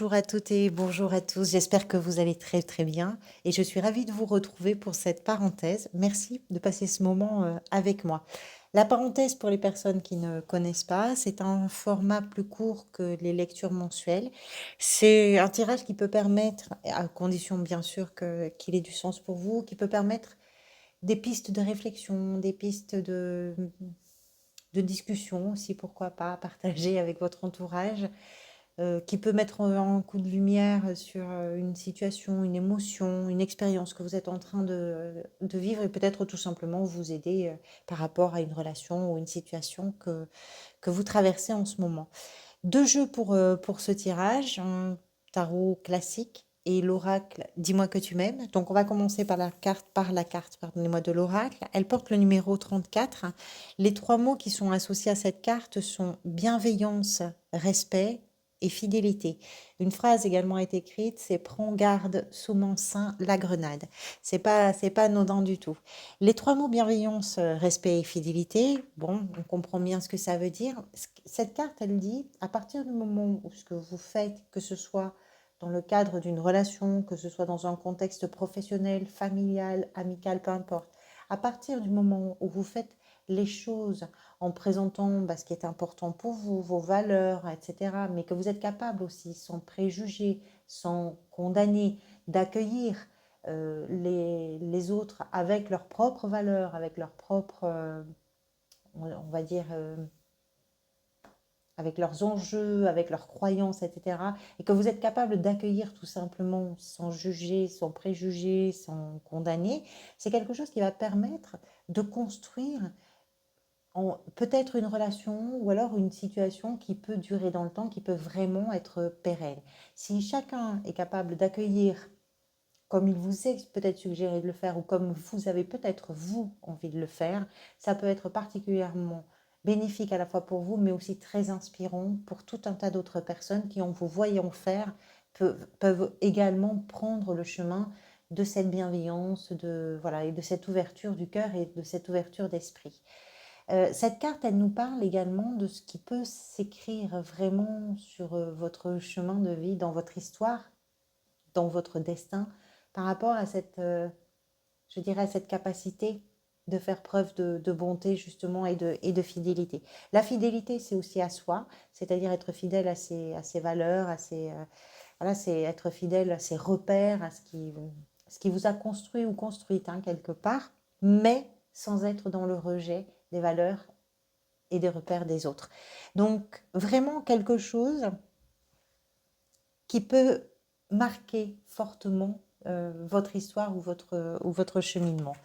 Bonjour à toutes et bonjour à tous. J'espère que vous allez très très bien et je suis ravie de vous retrouver pour cette parenthèse. Merci de passer ce moment avec moi. La parenthèse, pour les personnes qui ne connaissent pas, c'est un format plus court que les lectures mensuelles. C'est un tirage qui peut permettre, à condition bien sûr qu'il ait du sens pour vous, qui peut permettre des pistes de réflexion, des pistes de discussion aussi, pourquoi pas, à partager avec votre entourage, qui peut mettre en coup de lumière sur une situation, une émotion, une expérience que vous êtes en train de vivre et peut-être tout simplement vous aider par rapport à une relation ou une situation que vous traversez en ce moment. Deux jeux pour ce tirage, un tarot classique et l'oracle Dis-moi que tu m'aimes. Donc on va commencer par la carte, pardonnez-moi, de l'oracle. Elle porte le numéro 34. Les trois mots qui sont associés à cette carte sont bienveillance, respect et fidélité. Une phrase également est écrite, c'est prends garde sous mon sein la grenade. C'est pas anodin du tout. Les trois mots bienveillance, respect et fidélité, bon, on comprend bien ce que ça veut dire. Cette carte, elle dit, à partir du moment où ce que vous faites, que ce soit dans le cadre d'une relation, que ce soit dans un contexte professionnel, familial, amical, peu importe, à partir du moment où vous faites les choses en présentant ce qui est important pour vous, vos valeurs, etc., mais que vous êtes capable aussi, sans préjugés, sans condamner, d'accueillir les autres avec leurs propres valeurs, avec leurs propres, on va dire, avec leurs enjeux, avec leurs croyances, etc. Et que vous êtes capable d'accueillir tout simplement sans juger, sans préjuger, sans condamner, c'est quelque chose qui va permettre de construire peut-être une relation ou alors une situation qui peut durer dans le temps, qui peut vraiment être pérenne. Si chacun est capable d'accueillir comme il vous est peut-être suggéré de le faire ou comme vous avez peut-être vous envie de le faire, ça peut être particulièrement bénéfique à la fois pour vous, mais aussi très inspirant pour tout un tas d'autres personnes qui, en vous voyant faire, peuvent également prendre le chemin de cette bienveillance, voilà, et de cette ouverture du cœur et de cette ouverture d'esprit. Cette carte, elle nous parle également de ce qui peut s'écrire vraiment sur votre chemin de vie, dans votre histoire, dans votre destin, par rapport à je dirais, à cette capacité de faire preuve de bonté justement et de fidélité. La fidélité, c'est aussi à soi, c'est-à-dire être fidèle à ses valeurs, voilà, c'est être fidèle à ses repères, à ce qui vous a construit ou construite quelque part, mais sans être dans le rejet des valeurs et des repères des autres. Donc vraiment quelque chose qui peut marquer fortement votre histoire ou votre cheminement.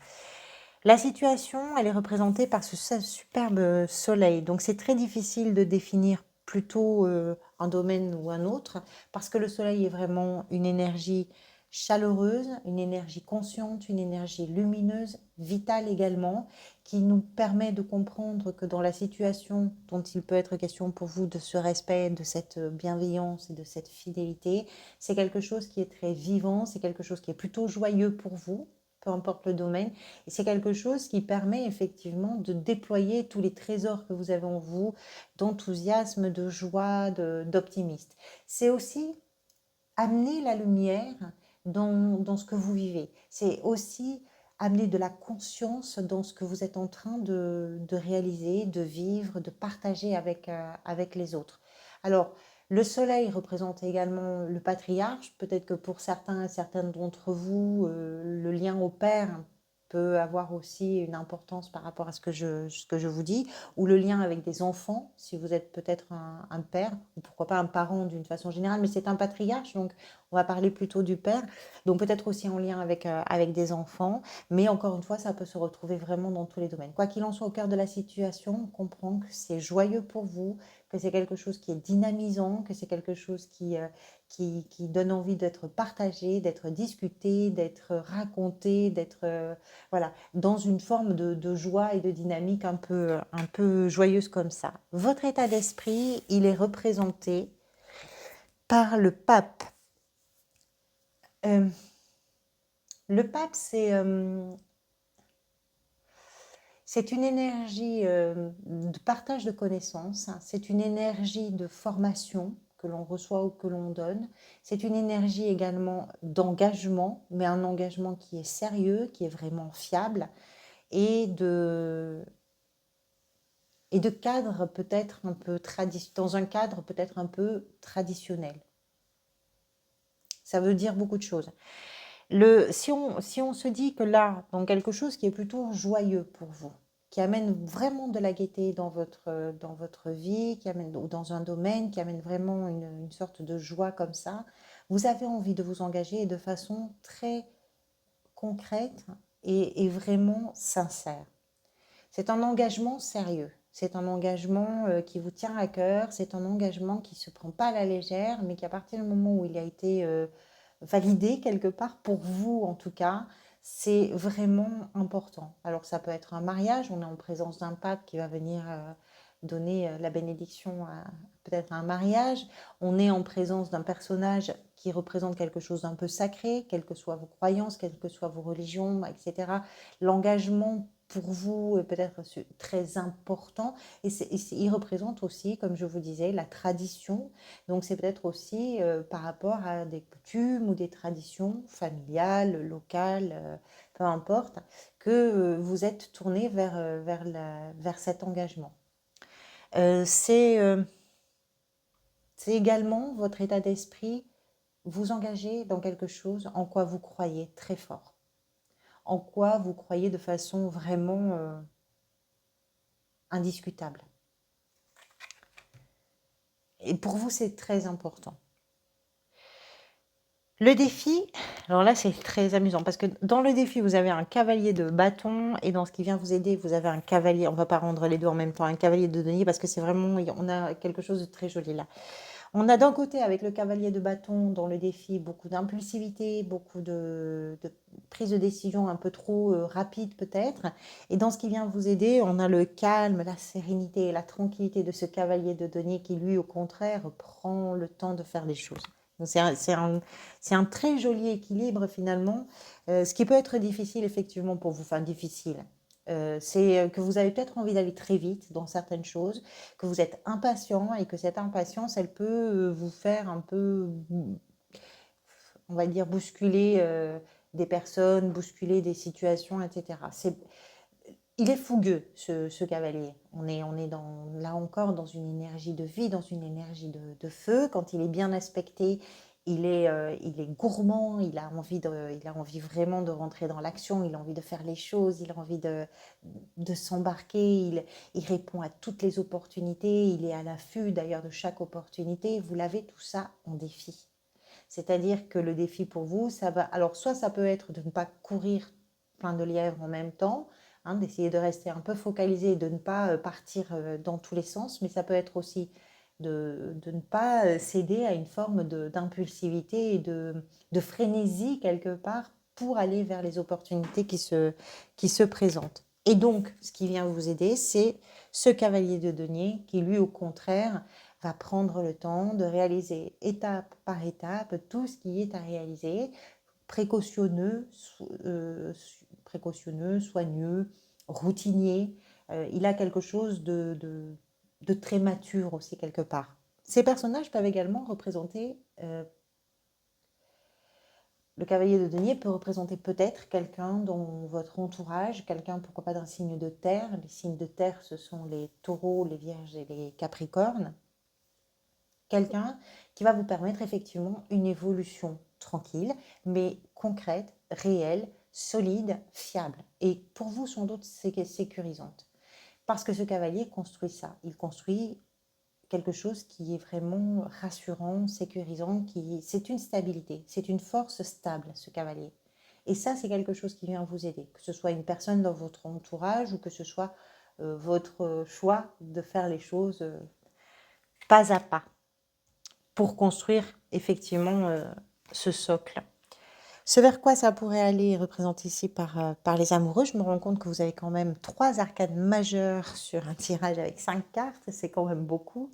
La situation, elle est représentée par ce superbe soleil. Donc c'est très difficile de définir plutôt un domaine ou un autre, parce que le soleil est vraiment une énergie chaleureuse, une énergie consciente, une énergie lumineuse, vitale également, qui nous permet de comprendre que dans la situation dont il peut être question pour vous, de ce respect, de cette bienveillance et de cette fidélité, c'est quelque chose qui est très vivant, c'est quelque chose qui est plutôt joyeux pour vous, peu importe le domaine, et c'est quelque chose qui permet effectivement de déployer tous les trésors que vous avez en vous, d'enthousiasme, de joie, d'optimisme. C'est aussi amener la lumière dans ce que vous vivez. C'est aussi amener de la conscience dans ce que vous êtes en train de réaliser, de vivre, de partager avec les autres. Alors, le soleil représente également le patriarche. Peut-être que pour certains et certaines d'entre vous, le lien au père peut avoir aussi une importance par rapport à ce que je vous dis, ou le lien avec des enfants, si vous êtes peut-être un père, ou pourquoi pas un parent d'une façon générale, mais c'est un patriarche, donc on va parler plutôt du père, donc peut-être aussi en lien avec des enfants, mais encore une fois, ça peut se retrouver vraiment dans tous les domaines. Quoi qu'il en soit, au cœur de la situation, on comprend que c'est joyeux pour vous, que c'est quelque chose qui est dynamisant, que c'est quelque chose qui donne envie d'être partagé, d'être discuté, d'être raconté, d'être voilà, dans une forme de joie et de dynamique un peu joyeuse comme ça. Votre état d'esprit, il est représenté par le pape. Euh, le pape, c'est une énergie de partage de connaissances, hein. C'est une énergie de formation que l'on reçoit ou que l'on donne. C'est une énergie également d'engagement, mais un engagement qui est sérieux, qui est vraiment fiable, et de cadre peut-être un peu dans un cadre peut-être un peu traditionnel. Ça veut dire beaucoup de choses. Si on se dit que là, dans quelque chose qui est plutôt joyeux pour vous, qui amène vraiment de la gaieté dans votre vie, qui amène, ou dans un domaine, qui amène vraiment une sorte de joie comme ça, vous avez envie de vous engager de façon très concrète et vraiment sincère. C'est un engagement sérieux. C'est un engagement qui vous tient à cœur. C'est un engagement qui ne se prend pas à la légère, mais qui, à partir du moment où il a été validé quelque part, pour vous en tout cas, c'est vraiment important. Alors ça peut être un mariage, on est en présence d'un pape qui va venir donner la bénédiction à peut-être un mariage. On est en présence d'un personnage qui représente quelque chose d'un peu sacré, quelles que soient vos croyances, quelles que soient vos religions, etc. L'engagement pour vous est peut-être très important et il représente aussi, comme je vous disais, la tradition. Donc c'est peut-être aussi par rapport à des coutumes ou des traditions familiales, locales, peu importe, que vous êtes tourné vers cet engagement. C'est également votre état d'esprit, vous engager dans quelque chose en quoi vous croyez très fort, en quoi vous croyez de façon vraiment indiscutable. Et pour vous, c'est très important. Le défi, alors là c'est très amusant parce que dans le défi vous avez un cavalier de bâton et dans ce qui vient vous aider vous avez un cavalier, on ne va pas rendre les deux en même temps, un cavalier de denier parce que c'est vraiment, on a quelque chose de très joli là. On a d'un côté avec le cavalier de bâton dans le défi beaucoup d'impulsivité, beaucoup de prise de décision un peu trop rapide peut-être, et dans ce qui vient vous aider on a le calme, la sérénité et la tranquillité de ce cavalier de denier qui lui au contraire prend le temps de faire les choses. C'est un très joli équilibre finalement, ce qui peut être difficile effectivement pour vous, enfin difficile. C'est que vous avez peut-être envie d'aller très vite dans certaines choses, que vous êtes impatient et que cette impatience, elle peut vous faire un peu, on va dire, bousculer des personnes, bousculer des situations, etc. Il est fougueux, ce cavalier. On est là encore dans une énergie de vie, dans une énergie de feu. Quand il est bien aspecté, il est gourmand, il a envie vraiment de rentrer dans l'action, il a envie de faire les choses, il a envie de s'embarquer, il répond à toutes les opportunités, il est à l'affût d'ailleurs de chaque opportunité. Vous l'avez tout ça en défi. C'est-à-dire que le défi pour vous, ça va. Alors, soit ça peut être de ne pas courir plein de lièvres en même temps, d'essayer de rester un peu focalisé et de ne pas partir dans tous les sens, mais ça peut être aussi de ne pas céder à une forme d'impulsivité et de frénésie quelque part pour aller vers les opportunités qui se présentent. Et donc, ce qui vient vous aider, c'est ce cavalier de denier qui, lui, au contraire, va prendre le temps de réaliser étape par étape tout ce qui est à réaliser, précautionneux, soigneux, routinier. Il a quelque chose de très mature aussi quelque part. Ces personnages peuvent également représenter, le cavalier de denier peut représenter peut-être quelqu'un dans votre entourage, quelqu'un pourquoi pas d'un signe de terre. Les signes de terre, ce sont les taureaux, les vierges et les capricornes. Quelqu'un qui va vous permettre effectivement une évolution tranquille, mais concrète, réelle, solide, fiable. Et pour vous, sans doute, c'est sécurisante. Parce que ce cavalier construit ça. Il construit quelque chose qui est vraiment rassurant, sécurisant, c'est une stabilité, c'est une force stable, ce cavalier. Et ça, c'est quelque chose qui vient vous aider, que ce soit une personne dans votre entourage ou que ce soit votre choix de faire les choses pas à pas pour construire effectivement ce socle. Ce vers quoi ça pourrait aller représenté ici par les amoureux, je me rends compte que vous avez quand même 3 arcades majeures sur un tirage avec 5 cartes, c'est quand même beaucoup.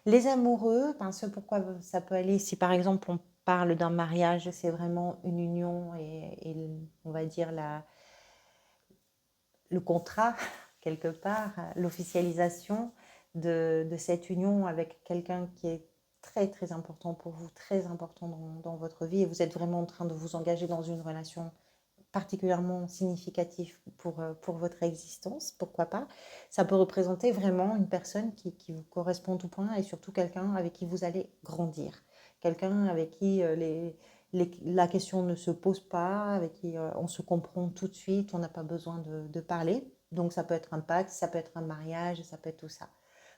Les amoureux, ce pourquoi ça peut aller, si par exemple on parle d'un mariage, c'est vraiment une union et on va dire le contrat, quelque part, l'officialisation de cette union avec quelqu'un qui est très très important pour vous, très important dans votre vie et vous êtes vraiment en train de vous engager dans une relation particulièrement significative pour votre existence, pourquoi pas. Ça peut représenter vraiment une personne qui vous correspond tout point et surtout quelqu'un avec qui vous allez grandir. Quelqu'un avec qui la question ne se pose pas, avec qui on se comprend tout de suite, on n'a pas besoin de parler. Donc ça peut être un pacte, ça peut être un mariage, ça peut être tout ça.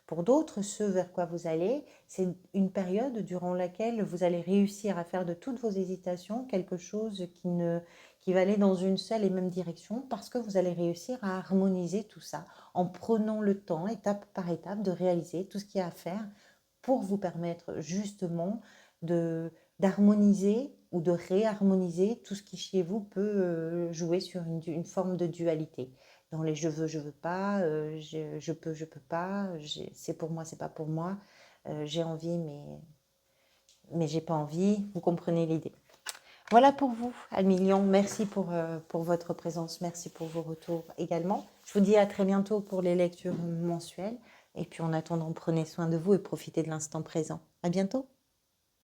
Pour d'autres, ce vers quoi vous allez, c'est une période durant laquelle vous allez réussir à faire de toutes vos hésitations quelque chose qui va aller dans une seule et même direction parce que vous allez réussir à harmoniser tout ça en prenant le temps, étape par étape, de réaliser tout ce qu'il y a à faire pour vous permettre justement de d'harmoniser ou de réharmoniser tout ce qui chez vous peut jouer sur une forme de dualité. Dans les je veux pas, je peux pas, c'est pour moi, c'est pas pour moi, j'ai envie, mais j'ai pas envie. Vous comprenez l'idée. Voilà pour vous, Almilion. Merci pour votre présence, merci pour vos retours également. Je vous dis à très bientôt pour les lectures mensuelles. Et puis en attendant, prenez soin de vous et profitez de l'instant présent. À bientôt.